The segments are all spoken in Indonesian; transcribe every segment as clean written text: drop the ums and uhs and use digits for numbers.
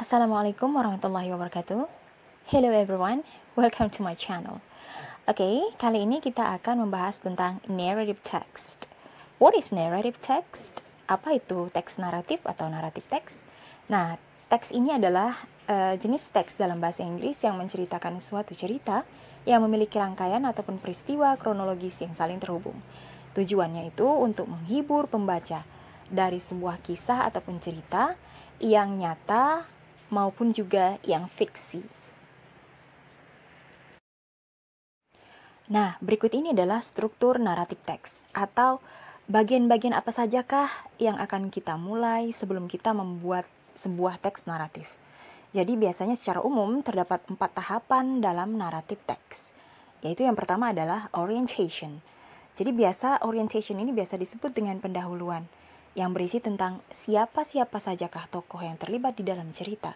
Assalamualaikum warahmatullahi wabarakatuh. Hello everyone, welcome to my channel. Oke, kali ini kita akan membahas tentang narrative text. What is narrative text? Apa itu teks naratif atau naratif teks? Nah, teks ini adalah jenis teks dalam bahasa Inggris yang menceritakan suatu cerita yang memiliki rangkaian ataupun peristiwa kronologis yang saling terhubung. Tujuannya itu untuk menghibur pembaca dari sebuah kisah ataupun cerita yang nyata maupun juga yang fiksi. Nah, berikut ini adalah struktur naratif teks atau bagian-bagian apa sajakah yang akan kita mulai sebelum kita membuat sebuah teks naratif. Jadi biasanya secara umum terdapat 4 tahapan dalam naratif teks. Yaitu yang pertama adalah orientation. Jadi orientation ini biasa disebut dengan pendahuluan yang berisi tentang siapa-siapa sajakah tokoh yang terlibat di dalam cerita,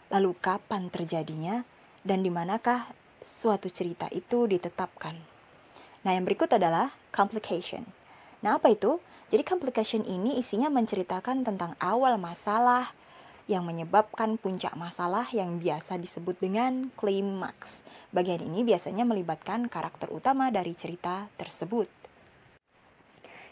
lalu kapan terjadinya, dan di manakah suatu cerita itu ditetapkan. Nah, yang berikut adalah complication. Nah, apa itu? Jadi complication ini isinya menceritakan tentang awal masalah yang menyebabkan puncak masalah yang biasa disebut dengan klimaks. Bagian ini biasanya melibatkan karakter utama dari cerita tersebut.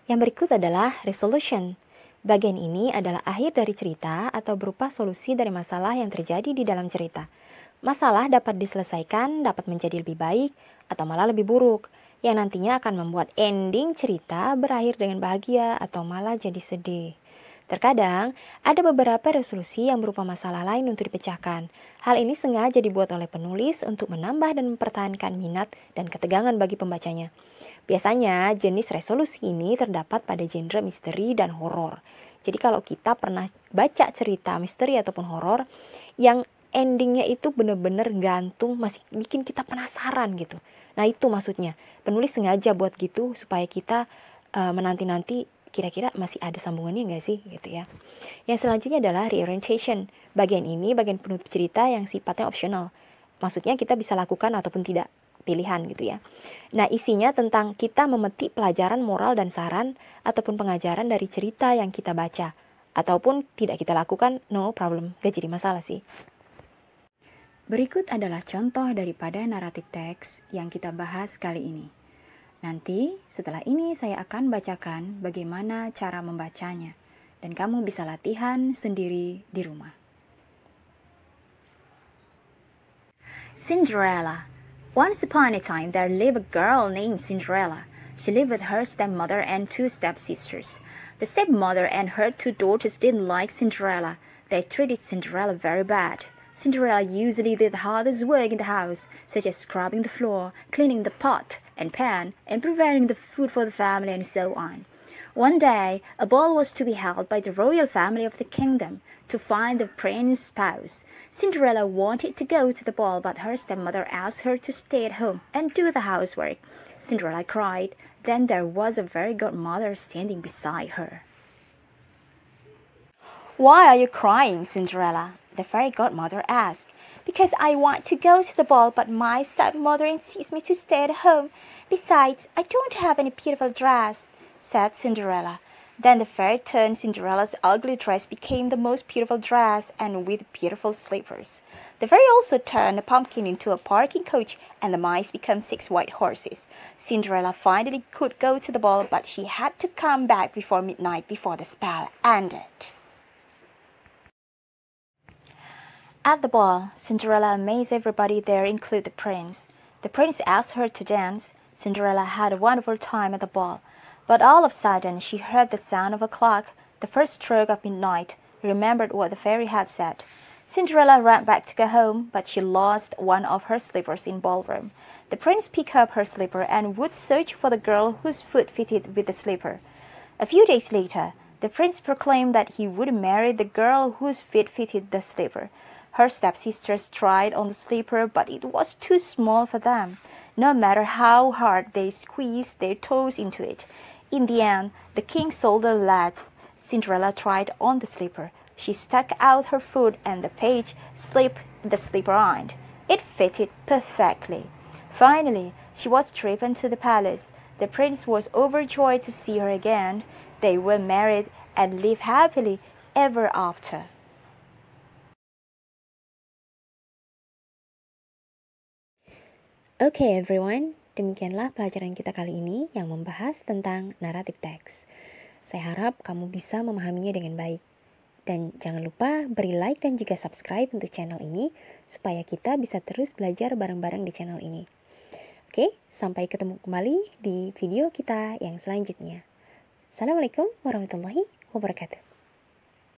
Yang berikut adalah resolution. Bagian ini adalah akhir dari cerita atau berupa solusi dari masalah yang terjadi di dalam cerita. Masalah dapat diselesaikan, dapat menjadi lebih baik, atau malah lebih buruk, yang nantinya akan membuat ending cerita berakhir dengan bahagia atau malah jadi sedih. Terkadang, ada beberapa resolusi yang berupa masalah lain untuk dipecahkan. Hal ini sengaja dibuat oleh penulis untuk menambah dan mempertahankan minat dan ketegangan bagi pembacanya. Biasanya, jenis resolusi ini terdapat pada genre misteri dan horor. Jadi kalau kita pernah baca cerita misteri ataupun horor, yang endingnya itu benar-benar gantung, masih bikin kita penasaran gitu. Nah, itu maksudnya. Penulis sengaja buat gitu supaya kita menanti-nanti kira-kira masih ada sambungannya nggak sih gitu ya. Yang selanjutnya adalah reorientation. Bagian ini bagian penutup cerita yang sifatnya optional. Maksudnya kita bisa lakukan ataupun tidak, pilihan gitu ya. Nah, isinya tentang kita memetik pelajaran moral dan saran ataupun pengajaran dari cerita yang kita baca. Ataupun tidak kita lakukan, no problem, gak jadi masalah sih. Berikut adalah contoh daripada naratif teks yang kita bahas kali ini. Nanti setelah ini saya akan bacakan bagaimana cara membacanya. Dan kamu bisa latihan sendiri di rumah. Cinderella. Once upon a time, there lived a girl named Cinderella. She lived with her stepmother and 2 stepsisters. The stepmother and her 2 daughters didn't like Cinderella. They treated Cinderella very bad. Cinderella usually did the hardest work in the house, such as scrubbing the floor, cleaning the pot and pan, and preparing the food for the family, and so on. One day, a ball was to be held by the royal family of the kingdom to find the prince's spouse. Cinderella wanted to go to the ball, but her stepmother asked her to stay at home and do the housework. Cinderella cried. Then there was a fairy godmother standing beside her. "Why are you crying, Cinderella?" the fairy godmother asked. "Because I want to go to the ball, but my stepmother insists me to stay at home. Besides, I don't have any beautiful dress," said Cinderella. Then the fairy turned Cinderella's ugly dress became the most beautiful dress, and with beautiful slippers. The fairy also turned a pumpkin into a parking coach, and the mice became 6 white horses. Cinderella finally could go to the ball, but she had to come back before midnight before the spell ended. At the ball, Cinderella amazed everybody there, including the prince. The prince asked her to dance. Cinderella had a wonderful time at the ball. But all of a sudden, she heard the sound of a clock, the first stroke of midnight, remembered what the fairy had said. Cinderella ran back to go home, but she lost one of her slippers in ballroom. The prince picked up her slipper and would search for the girl whose foot fitted with the slipper. A few days later, the prince proclaimed that he would marry the girl whose feet fitted the slipper. Her stepsisters tried on the slipper, but it was too small for them, no matter how hard they squeezed their toes into it. In the end, the king sold the lads. Cinderella tried on the slipper. She stuck out her foot and the page slipped the slipper on. It fitted perfectly. Finally, she was driven to the palace. The prince was overjoyed to see her again. They were married and lived happily ever after. Okay everyone, demikianlah pelajaran kita kali ini yang membahas tentang narrative text. Saya harap kamu bisa memahaminya dengan baik. Dan jangan lupa beri like dan juga subscribe untuk channel ini supaya kita bisa terus belajar bareng-bareng di channel ini. Oke, sampai ketemu kembali di video kita yang selanjutnya. Assalamualaikum warahmatullahi wabarakatuh.